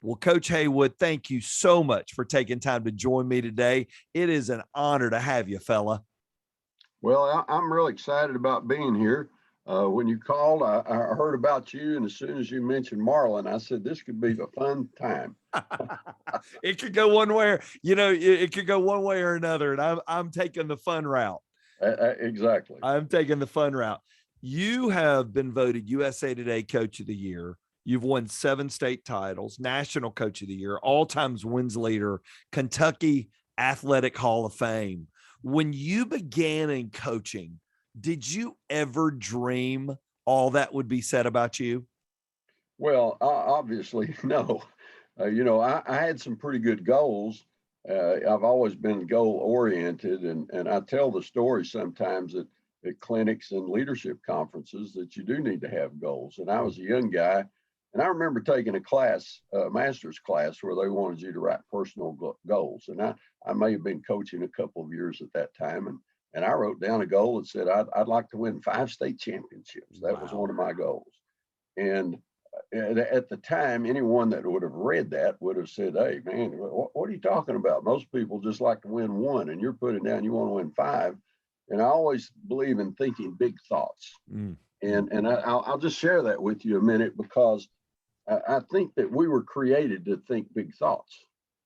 Well, Coach Haywood, thank you so much for taking time to join me today. It is an honor to have you, fella. Well, I'm really excited about being here. When you called, I heard about you, and as soon as you mentioned Marlin, I said this could be a fun time. It could go one way, it could go one way or another, and I'm taking the fun route. Exactly. I'm taking the fun route. You have been voted USA Today Coach of the Year. You've won 7 state titles, National Coach of the Year, all-time wins leader, Kentucky Athletic Hall of Fame. When you began in coaching, did you ever dream all that would be said about you? Well, obviously, no. I had some pretty good goals. I've always been goal oriented, and I tell the story sometimes at clinics and leadership conferences that you do need to have goals. And I was a young guy, and I remember taking a class, a master's class, where they wanted you to write personal goals. And I may have been coaching a couple of years at that time, and I wrote down a goal that said I'd like to win 5 state championships. That was one of my goals. And at the time, anyone that would have read that would have said, "Hey, man, what are you talking about? Most people just like to win 1, and you're putting down you want to win 5." And I always believe in thinking big thoughts. And I'll just share that with you a minute, because I think that we were created to think big thoughts.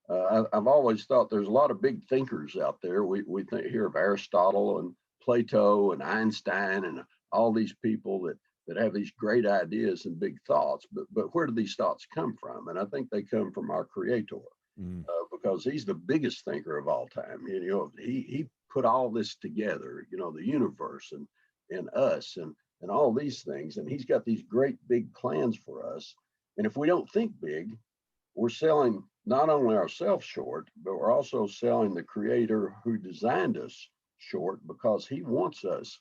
I've always thought there's a lot of big thinkers out there. We hear of Aristotle and Plato and Einstein and all these people that have these great ideas and big thoughts, but where do these thoughts come from? And I think they come from our Creator, because He's the biggest thinker of all time. He put all this together, the universe and us and all these things, and He's got these great big plans for us. And if we don't think big, we're selling not only ourselves short, but we're also selling the Creator who designed us short, because He wants us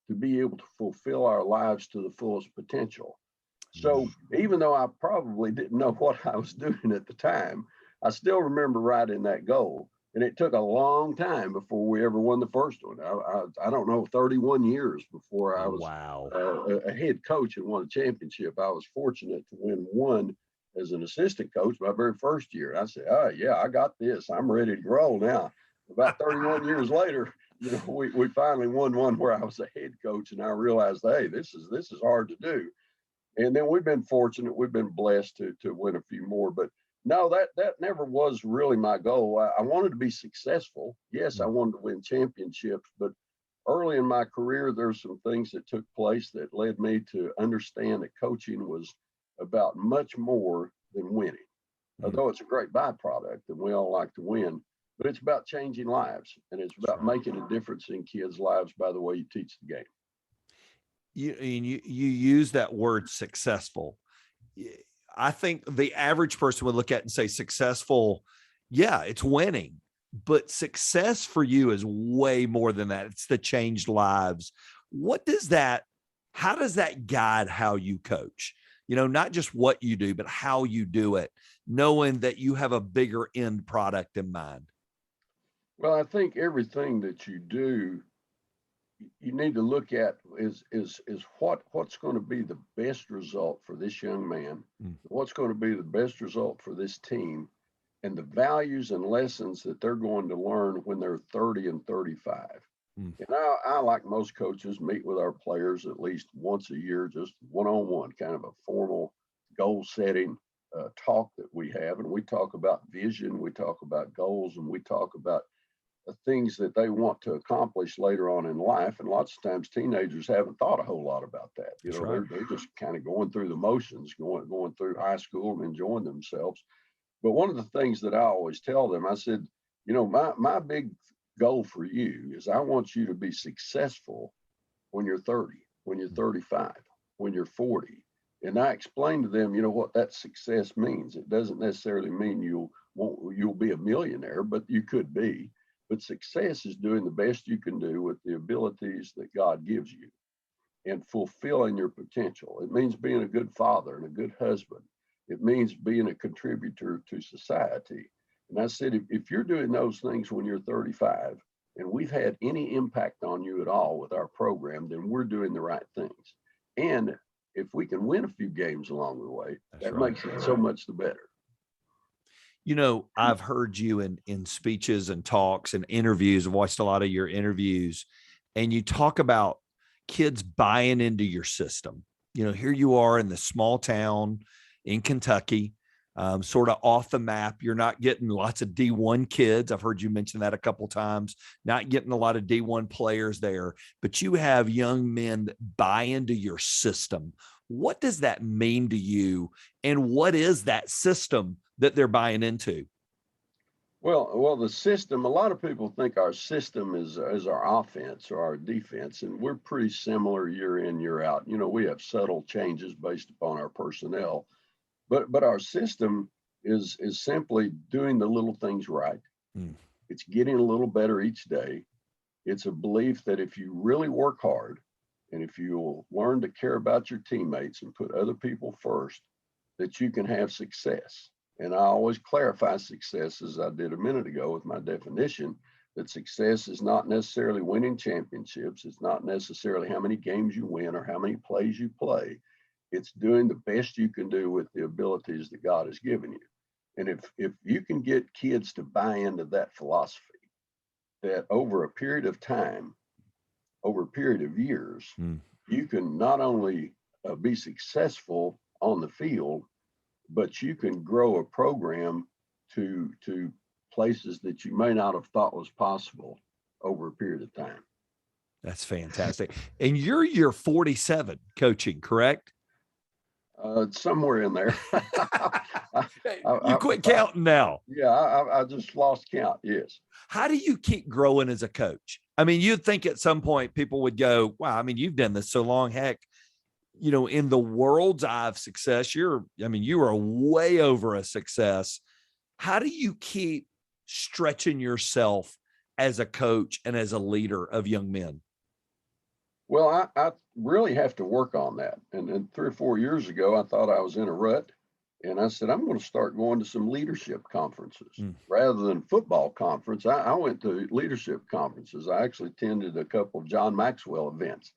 to be able to fulfill our lives to the fullest potential. So even though I probably didn't know what I was doing at the time, I still remember writing that goal. And it took a long time before we ever won the first one. I don't know, 31 years before I was a head coach and won a championship. I was fortunate to win one as an assistant coach my very first year. I said, "Oh, yeah, I got this. I'm ready to roll now." About 31 years later, we finally won one where I was a head coach, and I realized, hey, this is hard to do. And then we've been fortunate, we've been blessed to win a few more. But no, that never was really my goal. I wanted to be successful. Yes, I wanted to win championships, but early in my career, there's some things that took place that led me to understand that coaching was about much more than winning. Although it's a great byproduct and we all like to win, but it's about changing lives, and it's about making a difference in kids' lives by the way you teach the game. You use that word successful. I think the average person would look at it and say successful. Yeah, it's winning, but success for you is way more than that. It's the changed lives. How does that guide how you coach? Not just what you do, but how you do it, knowing that you have a bigger end product in mind. Well, I think everything that you do, you need to look at is what's going to be the best result for this young man, what's going to be the best result for this team, and the values and lessons that they're going to learn when they're 30 and 35. And I, like most coaches, meet with our players at least once a year, just one-on-one, kind of a formal goal setting talk that we have. And we talk about vision, we talk about goals, and we talk about the things that they want to accomplish later on in life. And lots of times teenagers haven't thought a whole lot about that. They're just kind of going through the motions, going through high school and enjoying themselves. But one of the things that I always tell them, I said, my big goal for you is I want you to be successful when you're 30, when you're 35, when you're 40. And I explain to them, what that success means. It doesn't necessarily mean you'll be a millionaire, but you could be. But success is doing the best you can do with the abilities that God gives you and fulfilling your potential. It means being a good father and a good husband. It means being a contributor to society. And I said, if you're doing those things when you're 35 and we've had any impact on you at all with our program, then we're doing the right things. And if we can win a few games along the way, that makes it so much the better. I've heard you in speeches and talks and interviews. I've watched a lot of your interviews, and you talk about kids buying into your system. Here you are in the small town in Kentucky, sort of off the map. You're not getting lots of D1 kids. I've heard you mention that a couple of times, not getting a lot of D1 players there, but you have young men that buy into your system. What does that mean to you? And what is that system that they're buying into? Well, the system, a lot of people think our system is our offense or our defense, and we're pretty similar year in, year out. We have subtle changes based upon our personnel, but our system is simply doing the little things right. Mm. It's getting a little better each day. It's a belief that if you really work hard and if you'll learn to care about your teammates and put other people first, that you can have success. And I always clarify success, as I did a minute ago with my definition, that success is not necessarily winning championships. It's not necessarily how many games you win or how many plays you play. It's doing the best you can do with the abilities that God has given you. And if you can get kids to buy into that philosophy, that over a period of time, over a period of years, you can not only be successful on the field, but you can grow a program to places that you may not have thought was possible over a period of time. That's fantastic. And you're year 47 coaching, correct? Somewhere in there. You quit counting now. Yeah, I just lost count. Yes. How do you keep growing as a coach? I mean, you'd think at some point people would go, wow, I mean, you've done this so long. Heck, in the world's eye of success, you are way over a success. How do you keep stretching yourself as a coach and as a leader of young men? Well, I really have to work on that. And 3 or 4 years ago, I thought I was in a rut. And I said, I'm going to start going to some leadership conferences rather than football conference. I went to leadership conferences. I actually attended a couple of John Maxwell events.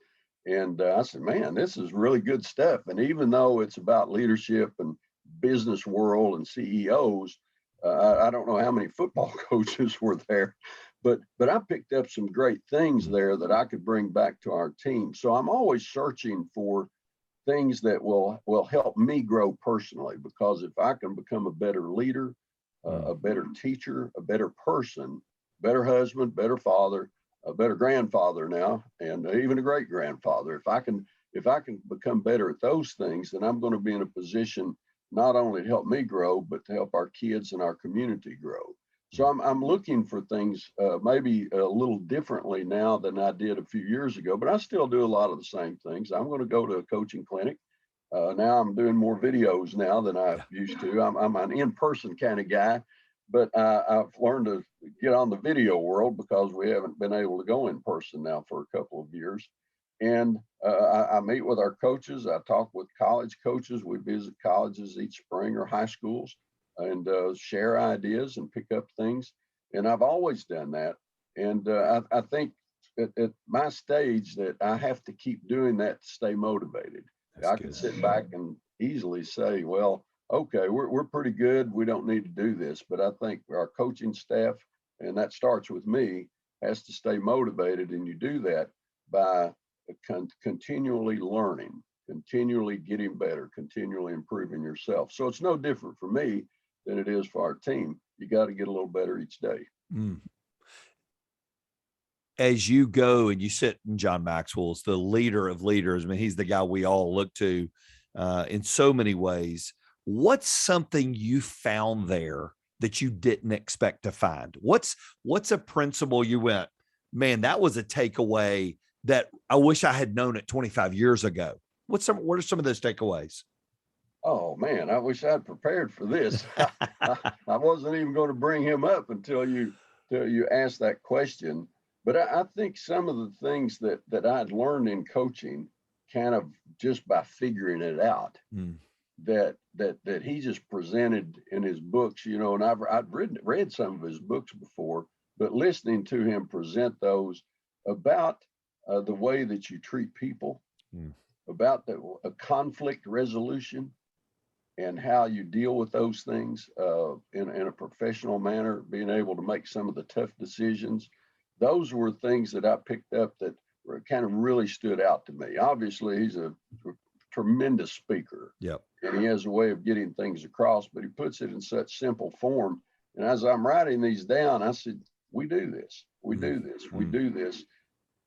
And I said, man, this is really good stuff. And even though it's about leadership and business world and CEOs, I don't know how many football coaches were there, but I picked up some great things there that I could bring back to our team. So I'm always searching for things that will help me grow personally, because if I can become a better leader, a better teacher, a better person, better husband, better father, a better grandfather now, and even a great grandfather, if I can become better at those things, then I'm going to be in a position not only to help me grow, but to help our kids and our community grow. So I'm looking for things maybe a little differently now than I did a few years ago, but I still do a lot of the same things. I'm going to go to a coaching clinic. Now I'm doing more videos now than I used to. I'm an in-person kind of guy, but I've learned to get on the video world because we haven't been able to go in person now for a couple of years. And I meet with our coaches. I talk with college coaches. We visit colleges each spring or high schools and share ideas and pick up things. And I've always done that. And I think at my stage that I have to keep doing that to stay motivated. I can sit back and easily say, well, okay, we're pretty good. We don't need to do this. But I think our coaching staff, and that starts with me, has to stay motivated. And you do that by continually learning, continually getting better, continually improving yourself. So it's no different for me than it is for our team. You got to get a little better each day. As you go and you sit in John Maxwell's, the leader of leaders, I mean, he's the guy we all look to in so many ways. What's something you found there that you didn't expect to find? What's a principle you went, man, that was a takeaway that I wish I had known it 25 years ago? What are some of those takeaways? Oh man, I wish I'd prepared for this. I wasn't even going to bring him up until you asked that question. But I think some of the things that I'd learned in coaching, kind of just by figuring it out, that he just presented in his books, and I've read some of his books before, but listening to him present those about the way that you treat people, about a conflict resolution, and how you deal with those things in a professional manner, being able to make some of the tough decisions. Those were things that I picked up that were kind of really stood out to me. Obviously, he's a tremendous speaker. Yep. And he has a way of getting things across, but he puts it in such simple form. And as I'm writing these down, I said, we do this. We do this. We do this.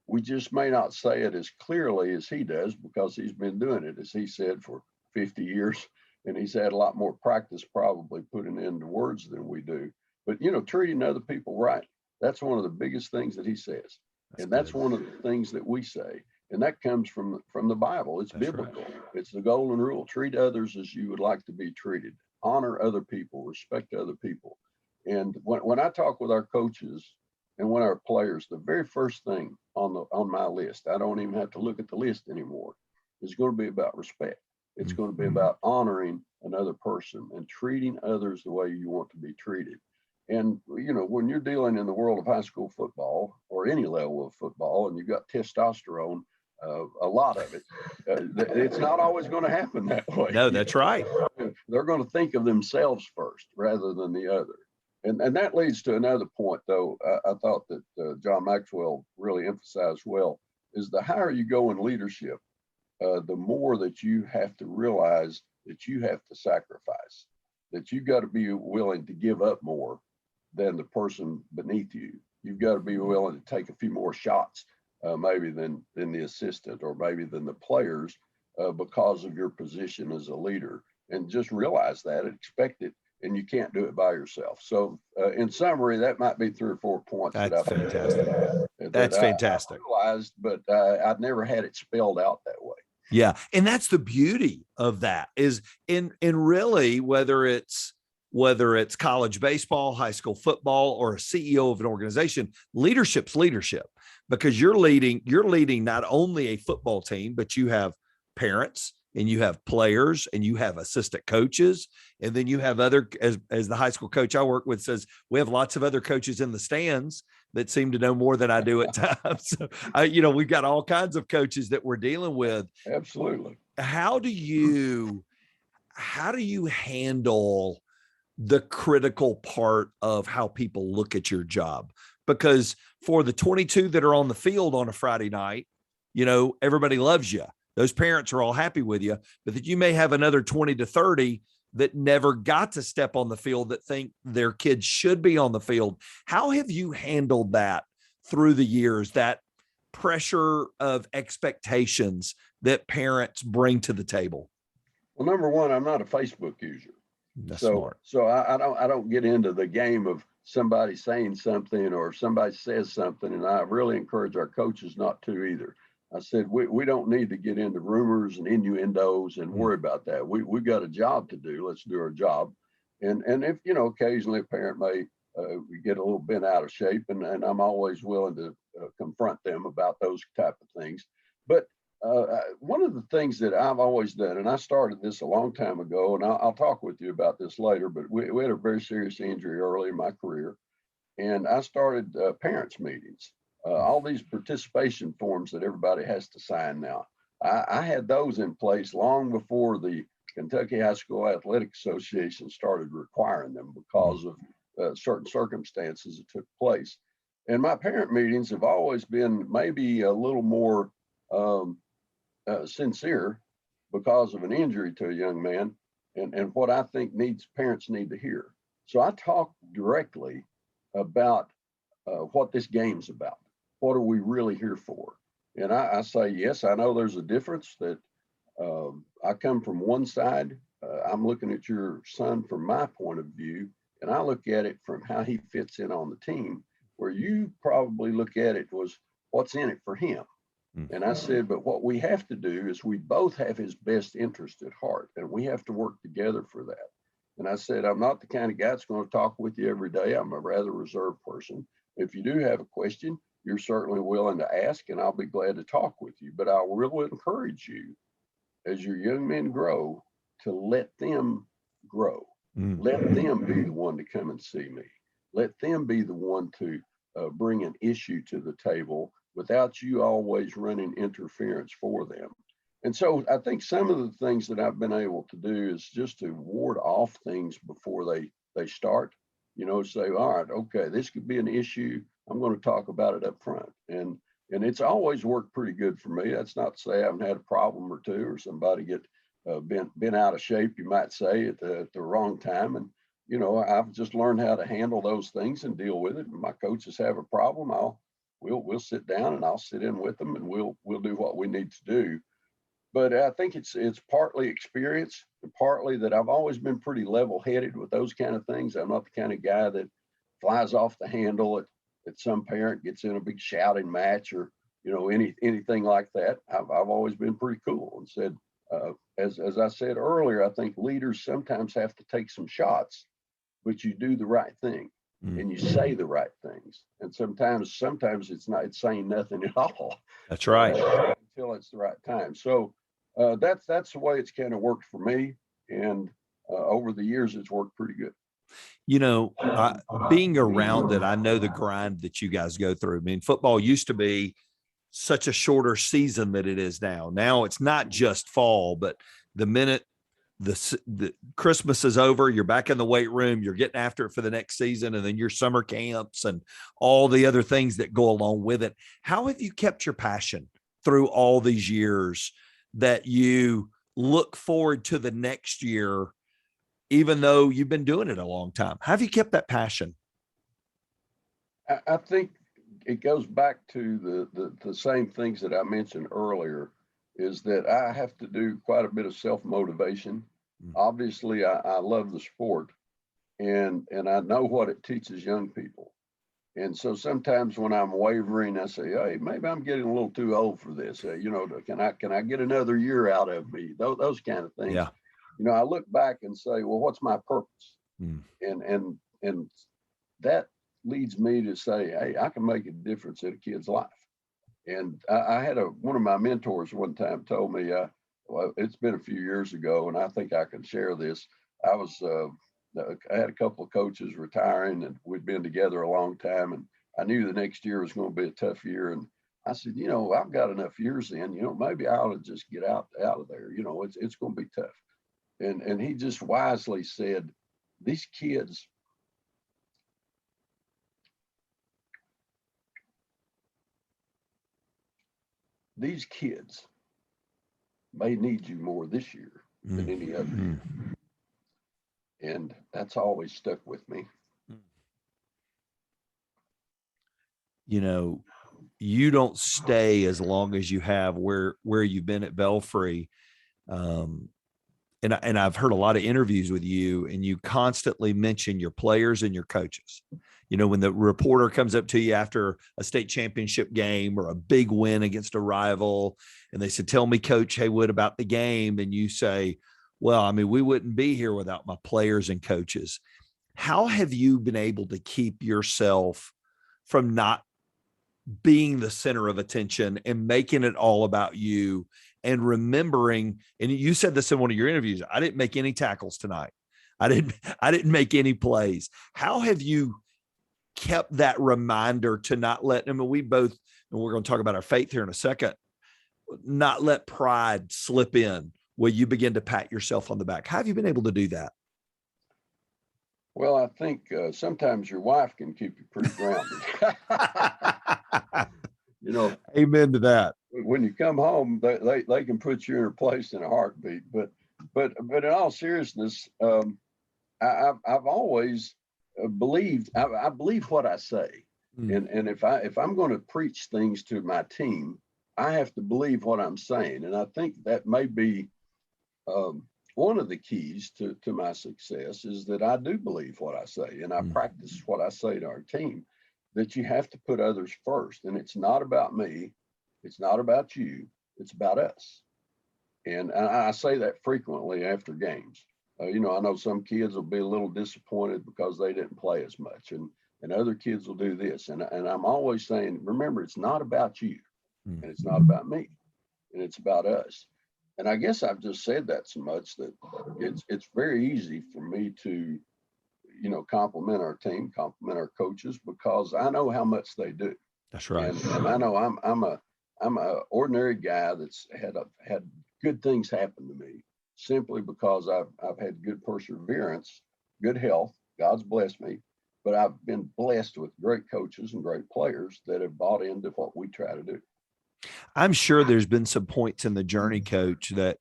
We just may not say it as clearly as he does because he's been doing it, as he said, for 50 years. And he's had a lot more practice probably putting into words than we do. But, treating other people right, that's one of the biggest things that he says. That's one of the things that we say. And that comes from the Bible. It's biblical. Right. It's the golden rule. Treat others as you would like to be treated. Honor other people. Respect other people. And when I talk with our coaches and with our players, the very first thing on my list, I don't even have to look at the list anymore, is going to be about respect. It's going to be about honoring another person and treating others the way you want to be treated. And, when you're dealing in the world of high school football or any level of football, and you've got testosterone, a lot of it, it's not always going to happen that way. No, that's right. They're going to think of themselves first rather than the other. And that leads to another point, though, I thought that John Maxwell really emphasized well, is the higher you go in leadership, the more that you have to realize that you have to sacrifice, that you've got to be willing to give up more than the person beneath you. You've got to be willing to take a few more shots, maybe than the assistant or maybe than the players, because of your position as a leader. And just realize that and expect it, and you can't do it by yourself. So in summary, that might be 3 or 4 points. That's fantastic. That's fantastic. I realized, but I'd never had it spelled out that way. Yeah. And that's the beauty of that is in really, whether it's college baseball, high school football, or a CEO of an organization, leadership's leadership, because you're leading not only a football team, but you have parents and you have players and you have assistant coaches. And then you have other, as the high school coach I work with says, we have lots of other coaches in the stands that seem to know more than I do at times. So, we've got all kinds of coaches that we're dealing with. Absolutely. How do you handle the critical part of how people look at your job? Because for the 22 that are on the field on a Friday night, everybody loves you. Those parents are all happy with you, but that you may have another 20 to 30 that never got to step on the field that think their kids should be on the field. How have you handled that through the years, that pressure of expectations that parents bring to the table? Well, number one, I'm not a Facebook user. That's smart. So I don't get into the game of somebody saying something or somebody says something. And I really encourage our coaches not to either. I said, we don't need to get into rumors and innuendos and worry about that. We've got a job to do. Let's do our job. And if, occasionally a parent may get a little bent out of shape, and I'm always willing to confront them about those type of things. But one of the things that I've always done, and I started this a long time ago, and I'll talk with you about this later, but we had a very serious injury early in my career, and I started parents' meetings. All these participation forms that everybody has to sign now. I had those in place long before the Kentucky High School Athletic Association started requiring them because of certain circumstances that took place. And my parent meetings have always been maybe a little more sincere because of an injury to a young man and what I think parents need to hear. So I talk directly about what this game's about. What are we really here for? And I say, yes, I know there's a difference that I come from one side. I'm looking at your son from my point of view, and I look at it from how he fits in on the team, where you probably look at it was what's in it for him. And I said, but what we have to do is we both have his best interest at heart, and we have to work together for that. And I said, I'm not the kind of guy that's going to talk with you every day. I'm a rather reserved person. If you do have a question, you're certainly willing to ask, and I'll be glad to talk with you. But I will encourage you, as your young men grow, to let them grow. Let them be the one to come and see me. Let them be the one to bring an issue to the table without you always running interference for them. And so I think some of the things that I've been able to do is just to ward off things before they start, say, all right, okay, this could be an issue. I'm going to talk about it up front. And it's always worked pretty good for me. That's not to say I haven't had a problem or two, or somebody get been out of shape, you might say, at the wrong time. And, I've just learned how to handle those things and deal with it. When my coaches have a problem, we'll sit down and I'll sit in with them and we'll do what we need to do. But I think it's partly experience and partly that I've always been pretty level-headed with those kind of things. I'm not the kind of guy that flies off the handle at some parent gets in a big shouting match or anything like that. I've always been pretty cool and said, as I said earlier, I think leaders sometimes have to take some shots, but you do the right thing and you say the right things. And sometimes it's saying nothing at all. That's right. Until it's the right time. So that's the way it's kind of worked for me. And over the years, it's worked pretty good. Being around it, I know the grind that you guys go through. I mean, football used to be such a shorter season than it is now. Now it's not just fall, but the minute the Christmas is over, you're back in the weight room, you're getting after it for the next season, and then your summer camps and all the other things that go along with it. How have you kept your passion through all these years that you look forward to the next year, even though you've been doing it a long time? How have you kept that passion? I think it goes back to the same things that I mentioned earlier, is that I have to do quite a bit of self-motivation. Obviously, I love the sport and I know what it teaches young people. And so sometimes when I'm wavering, I say, hey, maybe I'm getting a little too old for this. Can I get another year out of me? Those kind of things. Yeah. I look back and say, well, what's my purpose? And that leads me to say, hey, I can make a difference in a kid's life. And I had one of my mentors one time told me, well, it's been a few years ago, and I think I can share this. I had a couple of coaches retiring, and we'd been together a long time, and I knew the next year was going to be a tough year. And I said, I've got enough years in, maybe I ought to just get out of there. It's going to be tough. And he just wisely said, these kids may need you more this year than any other year. And that's always stuck with me. You don't stay as long as you have where you've been at Belfry. And I've heard a lot of interviews with you, and you constantly mention your players and your coaches. When the reporter comes up to you after a state championship game or a big win against a rival, and they said, tell me, Coach Haywood, about the game. And you say, well, I mean, we wouldn't be here without my players and coaches. How have you been able to keep yourself from not being the center of attention and making it all about you and remembering? And you said this in one of your interviews, I didn't make any tackles tonight. I didn't make any plays. How have you kept that reminder to not let them, and we're going to talk about our faith here in a second, not let pride slip in where you begin to pat yourself on the back? How have you been able to do that? Well, I think sometimes your wife can keep you pretty grounded. Amen to that. When you come home, they can put you in a place in a heartbeat. But in all seriousness, I've always believed. I believe what I say, and if I'm going to preach things to my team, I have to believe what I'm saying. And I think that may be one of the keys to my success, is that I do believe what I say, and I practice what I say to our team, that you have to put others first. And it's not about me. It's not about you. It's about us. And I say that frequently after games. I know some kids will be a little disappointed because they didn't play as much, and other kids will do this. And I'm always saying, remember, it's not about you, and it's not about me, and it's about us. And I guess I've just said that so much that it's very easy for me to, compliment our team, compliment our coaches, because I know how much they do. That's right. And I know I'm a ordinary guy that's had good things happen to me simply because I've had good perseverance, good health. God's blessed me, but I've been blessed with great coaches and great players that have bought into what we try to do. I'm sure there's been some points in the journey, Coach, that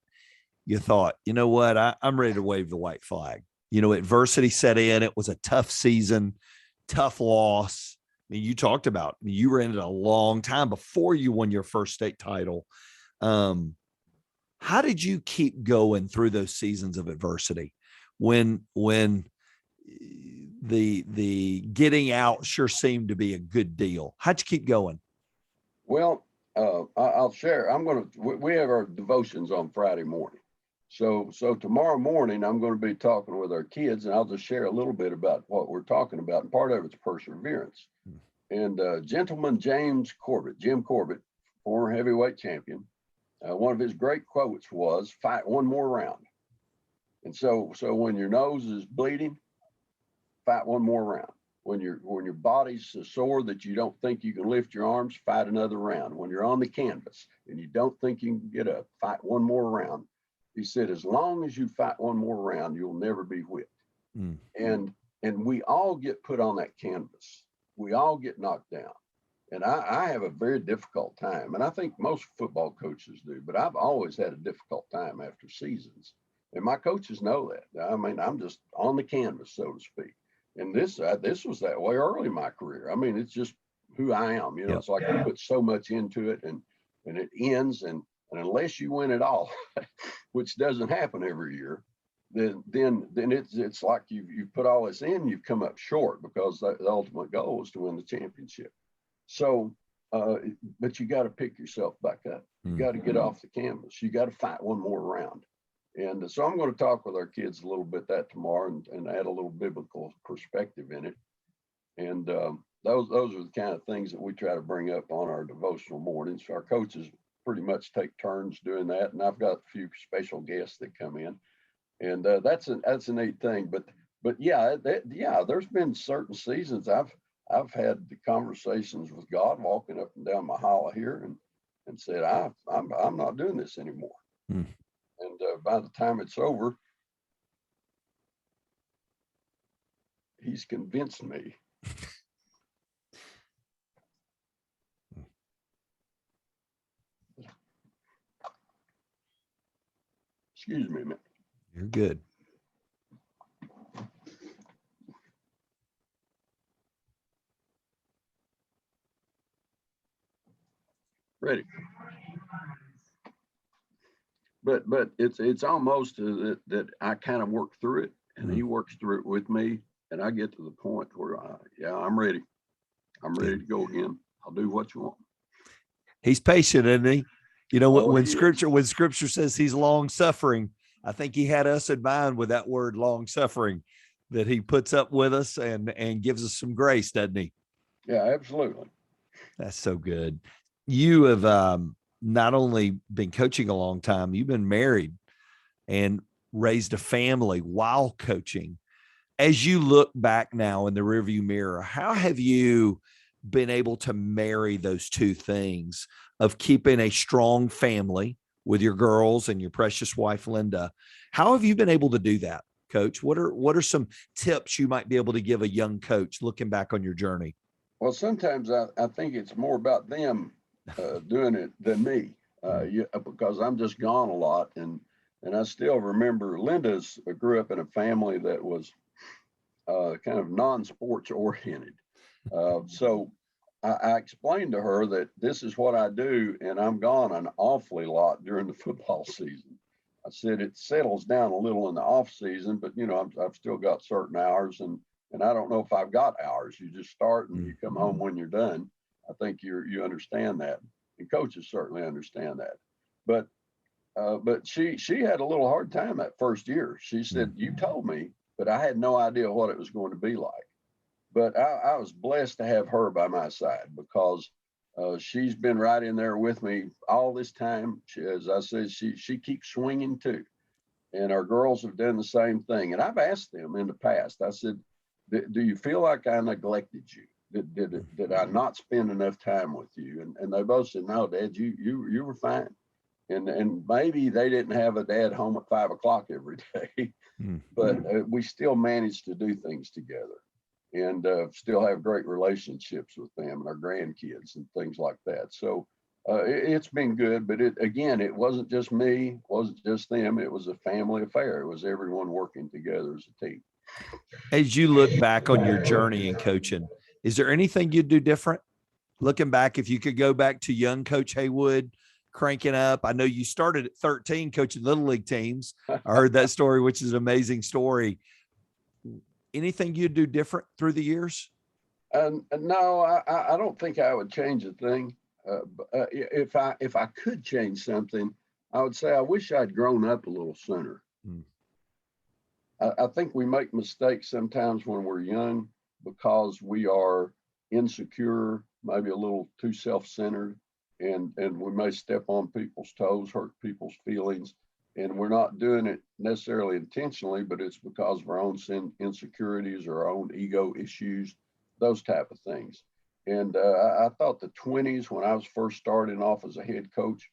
you thought, you know what, I'm ready to wave the white flag. You know, adversity set in. It was a tough season, tough loss. I mean, you talked about, you were in it a long time before you won your first state title. How did you keep going through those seasons of adversity when the getting out sure seemed to be a good deal? How'd you keep going? Well, I'll share. We have our devotions on Friday morning. So tomorrow morning, I'm going to be talking with our kids, and I'll just share a little bit about what we're talking about. And part of it's perseverance. And gentleman Jim Corbett, former heavyweight champion, one of his great quotes was, "Fight one more round." And so when your nose is bleeding, fight one more round. When your body's so sore that you don't think you can lift your arms, fight another round. When you're on the canvas and you don't think you can get up, fight one more round. He said, as long as you fight one more round, you'll never be whipped. And we all get put on that canvas. We all get knocked down. And I have a very difficult time. And I think most football coaches do, but I've always had a difficult time after seasons. And my coaches know that. I mean, I'm just on the canvas, so to speak. And this was that way early in my career. I mean, it's just who I am. You know, It's like I put so much into it, and it ends. And unless you win it all, which doesn't happen every year, then it's like you put all this in, you've come up short, because the ultimate goal is to win the championship. So, but you got to pick yourself back up. You got to get off the canvas. You got to fight one more round. And so I'm going to talk with our kids a little bit that tomorrow, and add a little biblical perspective in it. And those are the kind of things that we try to bring up on our devotional mornings. Our coaches pretty much take turns doing that, and I've got a few special guests that come in, and that's a neat thing. But yeah, there's been certain seasons I've had the conversations with God walking up and down my hall here, and said, I'm not doing this anymore. And by the time it's over, he's convinced me. Excuse me, man. You're good. Ready. But it's almost that I kind of work through it, and he works through it with me, and I get to the point where I'm ready. I'm ready to go again. I'll do what you want. He's patient, isn't he? You know, when scripture says he's long suffering, I think he had us in mind with that word long suffering, that he puts up with us and gives us some grace, doesn't he? Yeah, absolutely. That's so good. You have not only been coaching a long time, you've been married and raised a family while coaching. As you look back now in the rearview mirror, how have you been able to marry those two things of keeping a strong family with your girls and your precious wife, Linda? How have you been able to do that, Coach? What are some tips you might be able to give a young coach looking back on your journey? Well, sometimes I think it's more about them doing it than me, because I'm just gone a lot. And I still remember Linda's grew up in a family that was kind of non-sports oriented. So I explained to her that this is what I do, and I'm gone an awfully lot during the football season. I said it settles down a little in the off season, but I've still got certain hours, and I don't know if I've got hours. You just start and you come home when you're done. I think you understand that, and coaches certainly understand that. But she had a little hard time that first year. She said, "You told me, but I had no idea what it was going to be like." But I was blessed to have her by my side, because she's been right in there with me all this time. As I said, she keeps swinging too. And our girls have done the same thing. And I've asked them in the past, I said, do you feel like I neglected you? Did I not spend enough time with you? And they both said, no, Dad, you were fine. and maybe they didn't have a dad home at 5 o'clock every day, but we still managed to do things together, and still have great relationships with them and our grandkids and things like that. So it's been good, but it wasn't just me, it wasn't just them. It was a family affair. It was everyone working together as a team. As you look back on your journey in coaching, is there anything you'd do different? Looking back, if you could go back to young Coach Haywood, cranking up. I know you started at 13 coaching little league teams. I heard that story, which is an amazing story. Anything you'd do different through the years? No, I don't think I would change a thing. If I could change something, I would say I wish I'd grown up a little sooner. I think we make mistakes sometimes when we're young because we are insecure, maybe a little too self-centered, and we may step on people's toes, hurt people's feelings, and we're not doing it necessarily intentionally, but it's because of our own insecurities or our own ego issues, those type of things. And I thought the 20s, when I was first starting off as a head coach,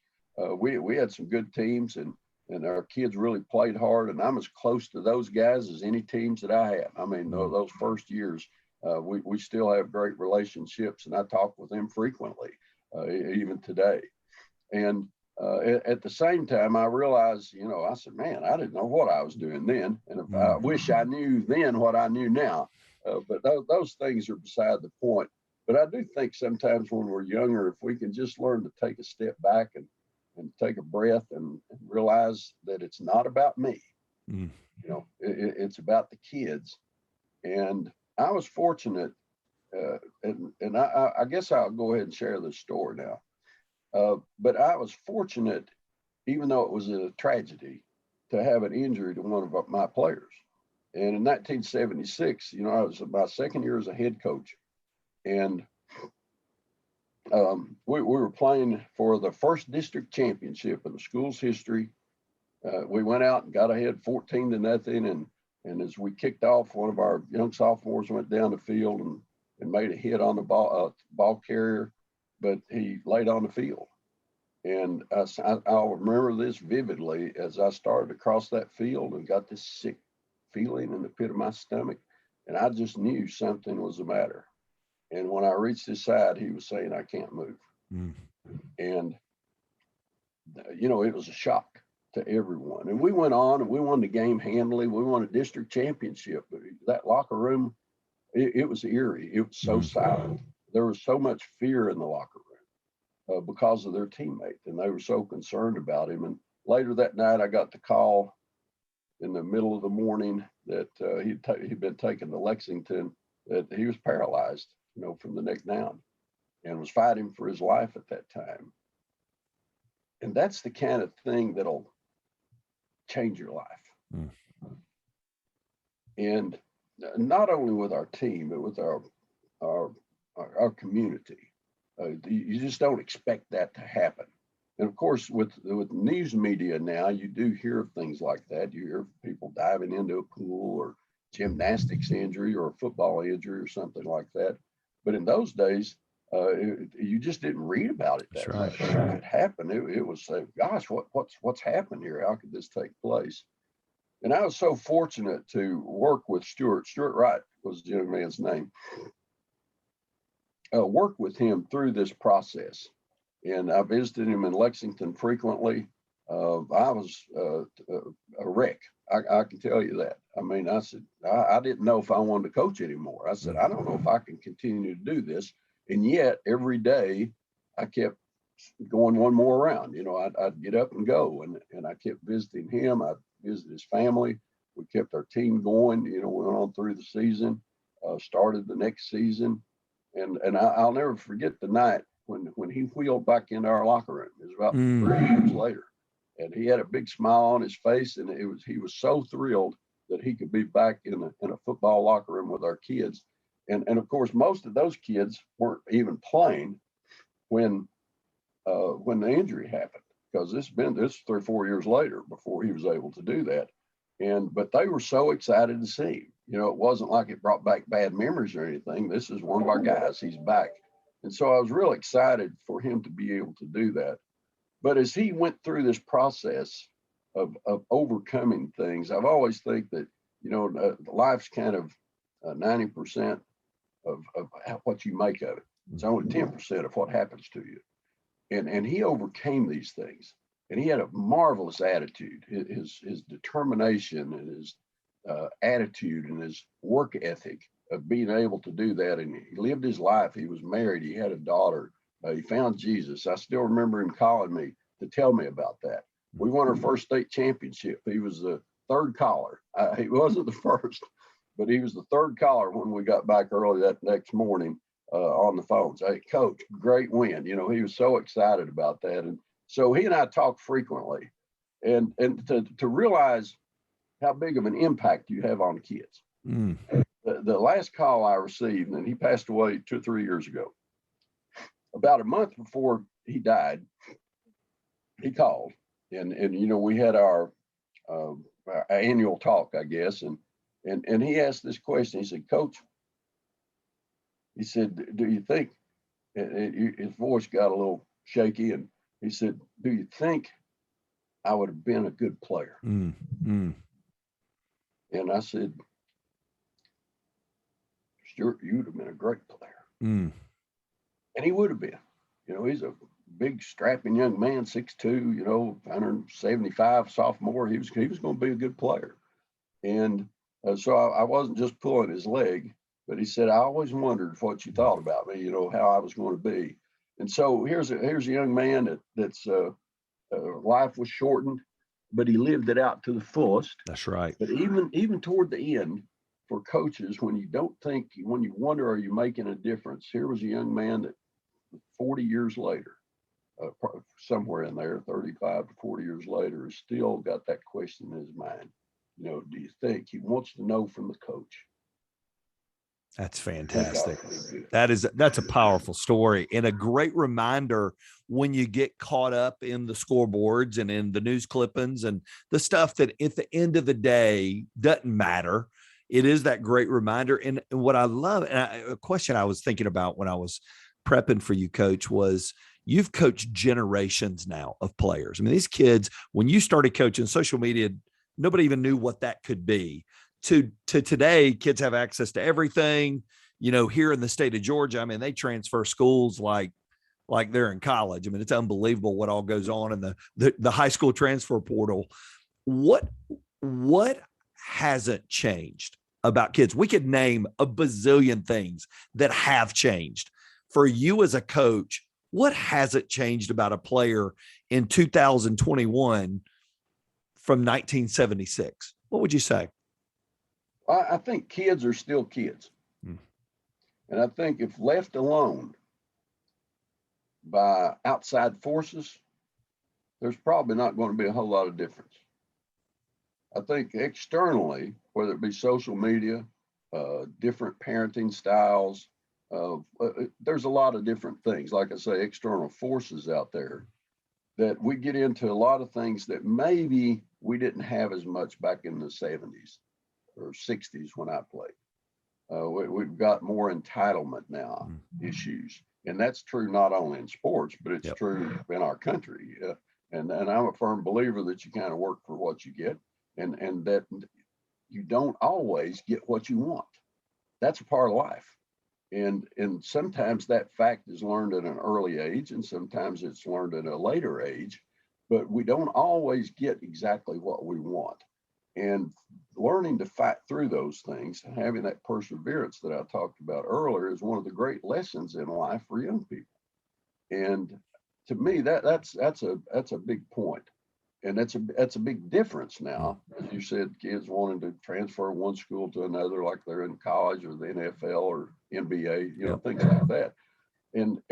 we had some good teams, and our kids really played hard, and I'm as close to those guys as any teams that I have. I mean, those first years, we still have great relationships, and I talk with them frequently, even today. And at the same time, I realized, I said, man, I didn't know what I was doing then. And I wish I knew then what I knew now. But those things are beside the point. But I do think sometimes when we're younger, if we can just learn to take a step back and take a breath and realize that it's not about me, it's about the kids. And I was fortunate, and I guess I'll go ahead and share this story now. But I was fortunate, even though it was a tragedy, to have an injury to one of my players. And in 1976, I was my second year as a head coach. And we were playing for the first district championship in the school's history. We went out and got ahead 14-0. And as we kicked off, one of our young sophomores went down the field and made a hit on the ball carrier, but he laid on the field. And I'll remember this vividly as I started to cross that field and got this sick feeling in the pit of my stomach. And I just knew something was the matter. And when I reached his side, he was saying, I can't move. And, it was a shock to everyone. And we went on and we won the game handily. We won a district championship. But that locker room, it was eerie. It was so silent. There was so much fear in the locker room because of their teammate. And they were so concerned about him. And later that night, I got the call in the middle of the morning that he'd been taken to Lexington, that he was paralyzed, from the neck down, and was fighting for his life at that time. And that's the kind of thing that'll change your life. And not only with our team, but with our community. You just don't expect that to happen. And of course, with news media now, you do hear of things like that. You hear people diving into a pool or gymnastics injury or a football injury or something like that. But in those days, you just didn't read about it that much. If it happened, it was say, gosh, what's happened here? How could this take place? And I was so fortunate to work with Stuart. Stuart Wright was the young man's name. Work with him through this process. And I visited him in Lexington frequently. I was a wreck. I can tell you that. I mean, I said, I didn't know if I wanted to coach anymore. I said, I don't know if I can continue to do this. And yet every day I kept going one more round. I'd get up and go, and I kept visiting him. I visited his family. We kept our team going, went on through the season, started the next season. And I'll never forget the night when he wheeled back into our locker room. It was about 3 years later. And he had a big smile on his face, and he was so thrilled that he could be back in a football locker room with our kids. And of course, most of those kids weren't even playing when the injury happened, because this 3 or 4 years later before he was able to do that. But they were so excited to see him. It wasn't like it brought back bad memories or anything. This is one of our guys. He's back. And so I was real excited for him to be able to do that. But as he went through this process of overcoming things, I've always think that, life's kind of 90% of what you make of it. It's only 10% of what happens to you. And he overcame these things, and he had a marvelous attitude. His determination and his attitude and his work ethic of being able to do that. And he lived his life. He was married. He had a daughter. He found Jesus. I still remember him calling me to tell me about that. We won our first state championship. He was the third caller. He wasn't the first, but he was the third caller when we got back early that next morning on the phones. Hey, Coach, great win. He was so excited about that. And so he and I talk frequently, and to realize how big of an impact you have on kids. The last call I received, and he passed away 2 or 3 years ago, about a month before he died, he called, and we had our annual talk, I guess, and he asked this question. He said, Coach, he said, do you think, his voice got a little shaky, and he said, do you think I would have been a good player? And I said, sure, you would have been a great player. And he would have been. He's a big, strapping young man, 6'2", 175, sophomore. He was going to be a good player. And so I wasn't just pulling his leg, but he said, I always wondered what you thought about me, how I was going to be. And so here's a young man that's life was shortened, but he lived it out to the fullest. That's right. But even toward the end, for coaches, when you wonder, are you making a difference? Here was a young man that 40 years later, somewhere in there, 35 to 40 years later, has still got that question in his mind. Do you think he wants to know from the coach? That's fantastic. That's a powerful story, and a great reminder when you get caught up in the scoreboards and in the news clippings and the stuff that at the end of the day doesn't matter. It is that great reminder. And what I love, and a question I was thinking about when I was prepping for you, Coach, was you've coached generations now of players. I mean, these kids, when you started coaching, social media, nobody even knew what that could be. To today, kids have access to everything. Here in the state of Georgia, I mean, they transfer schools like they're in college. I mean, it's unbelievable what all goes on in the high school transfer portal. What hasn't changed about kids? We could name a bazillion things that have changed. For you as a coach, what hasn't changed about a player in 2021 from 1976? What would you say? I think kids are still kids. And I think if left alone by outside forces, there's probably not going to be a whole lot of difference. I think externally, whether it be social media, different parenting styles, there's a lot of different things, like I say, external forces out there that we get into a lot of things that maybe we didn't have as much back in the 70s or 60s when I played. We've got more entitlement now issues. And that's true not only in sports, but it's true in our country. And I'm a firm believer that you kind of work for what you get, and that you don't always get what you want. That's a part of life. And sometimes that fact is learned at an early age, and sometimes it's learned at a later age, but we don't always get exactly what we want. And learning to fight through those things and having that perseverance that I talked about earlier is one of the great lessons in life for young people. And to me, that's a big point. And that's a big difference now. As you said, kids wanting to transfer one school to another, like they're in college or the NFL or NBA, things like that. And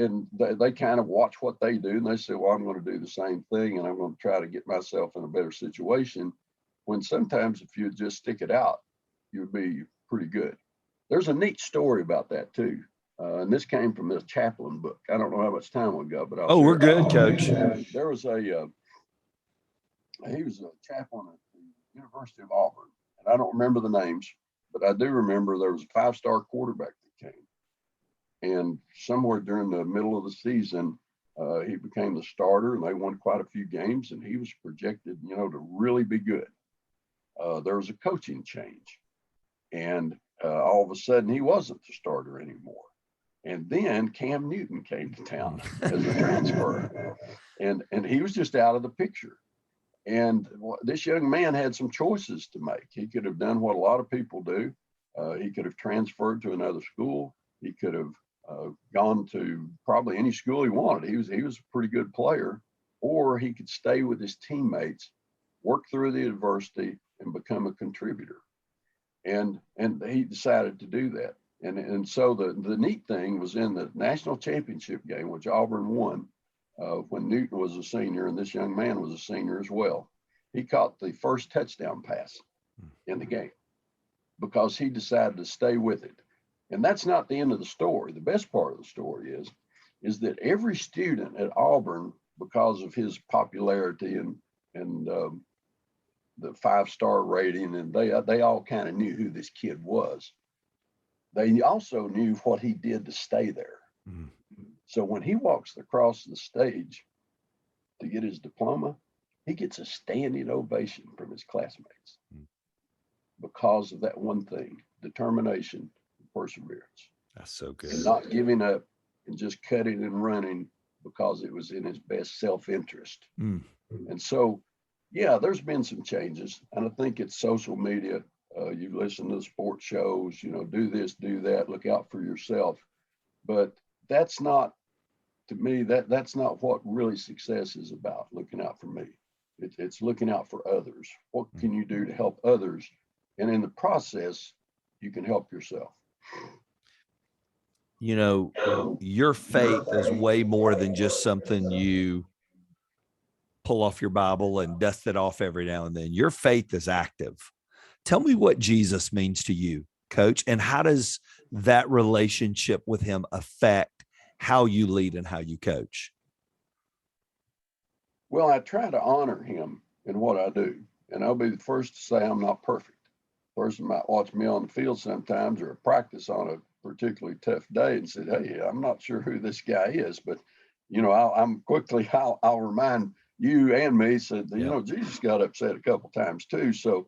they kind of watch what they do, and they say, well, I'm going to do the same thing, and I'm going to try to get myself in a better situation. When sometimes if you just stick it out, you'd be pretty good. There's a neat story about that too. And this came from this Chaplain book. I don't know how much time we got, but we're good, Coach. There was he was a chaplain at the University of Auburn, and I don't remember the names, but I do remember there was a 5-star quarterback that came. And somewhere during the middle of the season, He became the starter, and they won quite a few games, and he was projected, to really be good. There was a coaching change, and all of a sudden he wasn't the starter anymore. And then Cam Newton came to town as a transfer, and he was just out of the picture. And this young man had some choices to make. He could have done what a lot of people do. He could have transferred to another school. He could have gone to probably any school he wanted. He was a pretty good player, or he could stay with his teammates, work through the adversity, and become a contributor. And he decided to do that. And so the neat thing was in the national championship game, which Auburn won, when Newton was a senior and this young man was a senior as well. He caught the first touchdown pass in the game because he decided to stay with it. And that's not the end of the story. The best part of the story is that every student at Auburn, because of his popularity and the 5-star rating, and they all kind of knew who this kid was. They also knew what he did to stay there. Mm-hmm. So when he walks across the stage to get his diploma, he gets a standing ovation from his classmates because of that one thing: determination and perseverance. That's so good. And not giving up and just cutting and running because it was in his best self-interest. Mm. And so, yeah, there's been some changes. And I think it's social media. You listen to the sports shows, do this, do that, look out for yourself. But that's not, to me, that's not what really success is about, looking out for me. It's looking out for others. What can you do to help others? And in the process, you can help yourself. Your faith is way more than just something you pull off your Bible and dust it off every now and then. Your faith is active. Tell me what Jesus means to you, Coach, and how does that relationship with him affect how you lead and how you coach? Well, I try to honor him in what I do, and I'll be the first to say I'm not perfect. A person might watch me on the field sometimes or practice on a particularly tough day and say, "Hey, I'm not sure who this guy is," but I'll remind you and me, said, Jesus got upset a couple times too, so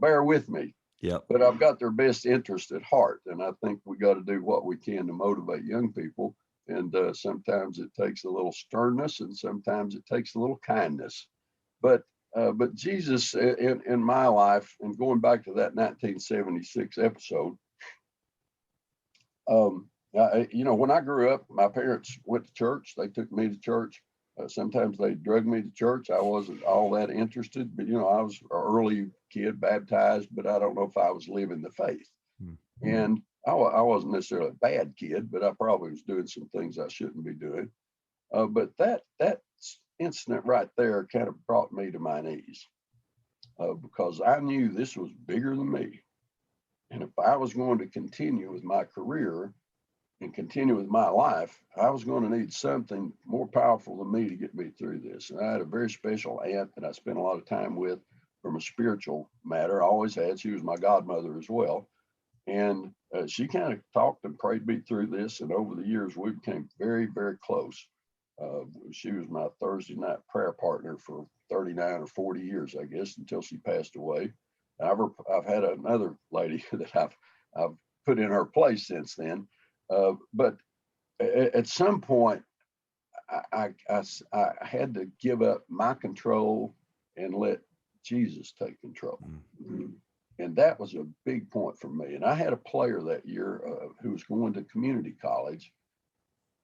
bear with me. Yeah. But I've got their best interest at heart, and I think we got to do what we can to motivate young people. And sometimes it takes a little sternness, and sometimes it takes a little kindness. But Jesus in my life, and going back to that 1976 episode, when I grew up, my parents went to church. They took me to church. Sometimes they drugged me to church. I wasn't all that interested, but I was an early kid, baptized, but I don't know if I was living the faith. Mm-hmm. And I wasn't necessarily a bad kid, but I probably was doing some things I shouldn't be doing. But that incident right there kind of brought me to my knees because I knew this was bigger than me. And if I was going to continue with my career and continue with my life, I was going to need something more powerful than me to get me through this. And I had a very special aunt that I spent a lot of time with from a spiritual matter. I always had. She was my godmother as well. And she kind of talked and prayed me through this. And over the years, we became very, very close. She was my Thursday night prayer partner for 39 or 40 years, I guess, until she passed away. I've had another lady that I've put in her place since then. But at some point, I had to give up my control and let Jesus take control. Mm-hmm. And that was a big point for me. And I had a player that year who was going to community college.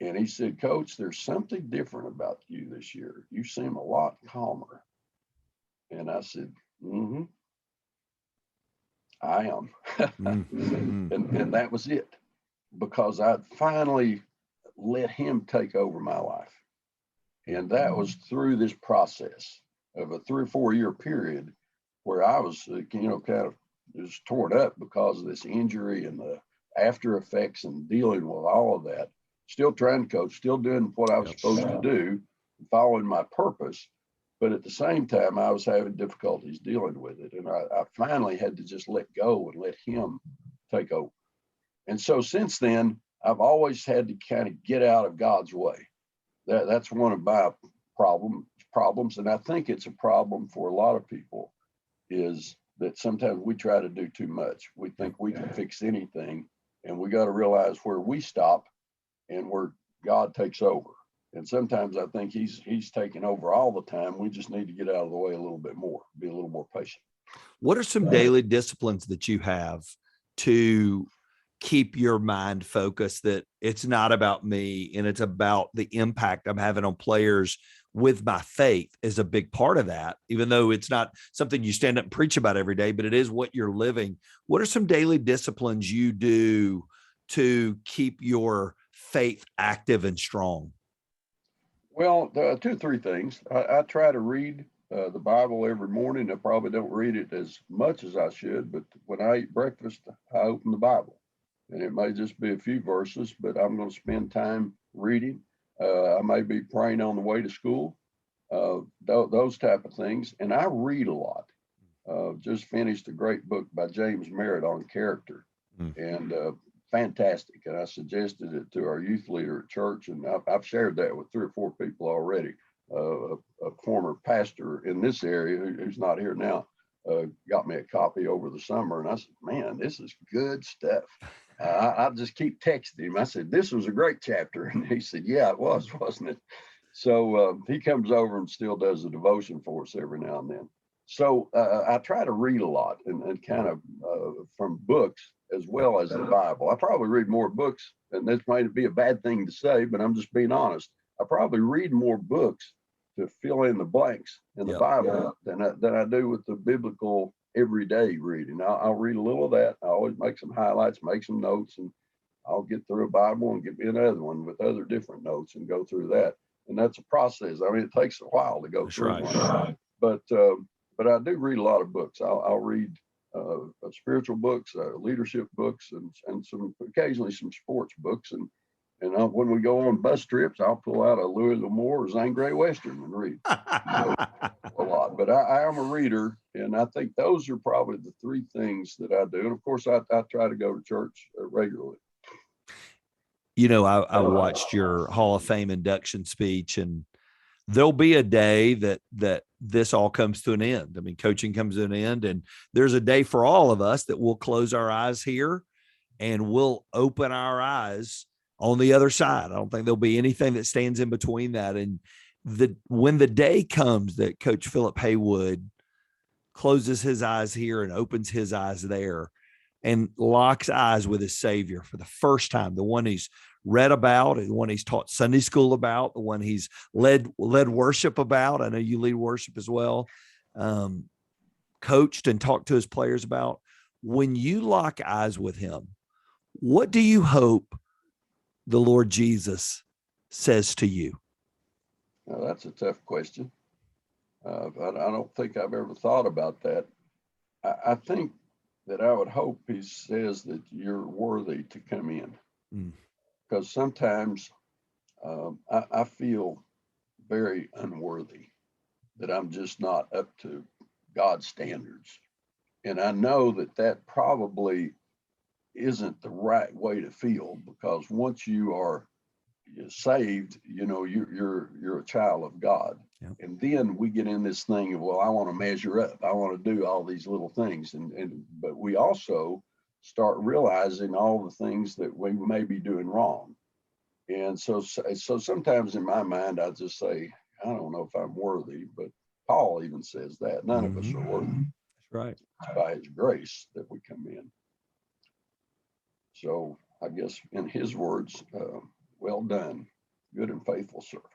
And he said, "Coach, there's something different about you this year. You seem a lot calmer." And I said, "Mm-hmm, I am." Mm-hmm. and that was it. Because I'd finally let him take over my life. And that was through this process of a 3 or 4 year period where I was, kind of just torn up because of this injury and the after effects and dealing with all of that. Still trying to coach, still doing what I was supposed to do, following my purpose. But at the same time, I was having difficulties dealing with it. And I finally had to just let go and let him take over. And so since then, I've always had to kind of get out of God's way. that's one of my problems. And I think it's a problem for a lot of people, is that sometimes we try to do too much. We think we can fix anything, and we got to realize where we stop and where God takes over. And sometimes I think he's taking over all the time. We just need to get out of the way a little bit more, be a little more patient. What are some daily disciplines that you have to keep your mind focused, that it's not about me and it's about the impact I'm having on players with my faith is a big part of that, even though it's not something you stand up and preach about every day, but it is what you're living. What are some daily disciplines you do to keep your faith active and strong? Well, two or three things. I try to read the Bible every morning. I probably don't read it as much as I should, but when I eat breakfast, I open the Bible. And it may just be a few verses, but I'm going to spend time reading. I may be praying on the way to school, those type of things. And I read a lot. Just finished a great book by James Merritt on character, and fantastic. And I suggested it to our youth leader at church, and I've shared that with 3 or 4 people already. A former pastor in this area who's not here now got me a copy over the summer, and I said, man, this is good stuff. I just keep texting him. I said, this was a great chapter. And he said, yeah, it was, wasn't it? So he comes over and still does a devotion for us every now and then. So I try to read a lot, and kind of from books as well as the Bible. I probably read more books, and this might be a bad thing to say, but I'm just being honest. I probably read more books to fill in the blanks in the Bible than I do with the biblical everyday reading. I'll read a little of that. I always make some highlights, make some notes, and I'll get through a Bible and get me another one with other different notes and go through that. And that's a process. I mean, it takes a while to go through one. But I do read a lot of books. I'll read spiritual books, leadership books, and some occasionally some sports books. And when we go on bus trips, I'll pull out a Louisville Moore or Zane Grey Western and read a lot. But I am a reader, and I think those are probably the 3 things that I do. And of course, I try to go to church regularly. You know, I watched your Hall of Fame induction speech, and there'll be a day that this all comes to an end. I mean, coaching comes to an end, and there's a day for all of us that we'll close our eyes here and we'll open our eyes on the other side. I don't think there'll be anything that stands in between that. And when the day comes that Coach Philip Haywood closes his eyes here and opens his eyes there and locks eyes with his Savior for the first time, the one he's read about, the one he's taught Sunday school about, the one he's led worship about. I know you lead worship as well. Coached and talked to his players about. When you lock eyes with him, what do you hope the Lord Jesus says to you? Now, that's a tough question. I don't think I've ever thought about that. I think that I would hope he says that you're worthy to come in. Because sometimes I feel very unworthy, that I'm just not up to God's standards. And I know that probably isn't the right way to feel, because once you are saved, you know, you're a child of God. Yep. And then we get in this thing of, well, I want to measure up. I want to do all these little things. But we also start realizing all the things that we may be doing wrong. And so sometimes in my mind, I just say, I don't know if I'm worthy, but Paul even says that none of us are worthy. That's right. It's by his grace that we come in. So I guess in his words, well done, good and faithful servant.